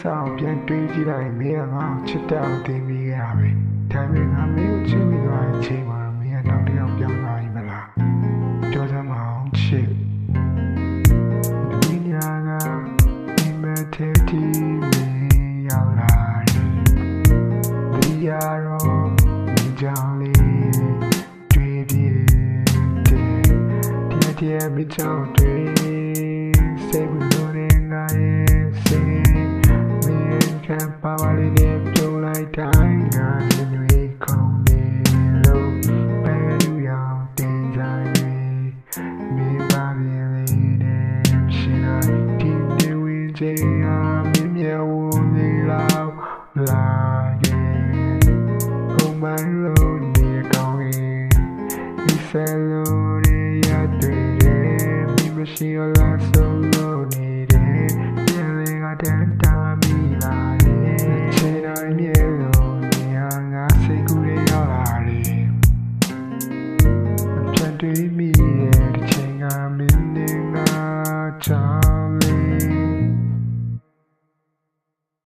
ဆောင်ပြန်တွေးကြည့်လိုက်မင်းကငါ့ကိုချစ်တောက်သိမိခဲ့တာပဲဒါပေမဲ့ငါမင်းကိုချစ်မိသွားတဲ့အချိန်မှာမင်းကနောက်တစ်ယောက်ပြောင်းသွားပြီမလားပြောစမ်းမအောင်ချစ်ဒီညာကဒီမထဲတီမင်းရောက်လာတယ်ဒီရတော့ဒီကြောင့်လေးတွေးပြည့်တယ်တရားမကြောက်တွေစိတ်ဝင်လို့နေငါရဲ့စိတ်မင်းကပါပါလေးနဲ့ပြုံးလိုက်တိုင်းငါတွေခုန်နေလို့ပဲလူရောက်တင်ကြရဲ့မင်းပါပြင်းလေးနဲ့ရှင်လိုက်ဒီနေဝင်ချင်အားမင်းမြေဝနေလောက်လာရဲ့ဟိုမှန်လို့နေကောင်းရင်ဒီဆယ်လို့ရတွေ့တယ်မိမရှိလားဆုံးလို့နေတယ်ပြန်လေကတန်းတာမိလာတယ်ချင်တိုင်းမြေလို့နေဟာငါစိတ်ကူးရောက်လာတယ်ပြန်တွေ့မိရဲ့ဒီချိန်ကမင်းနဲ့ငါချာ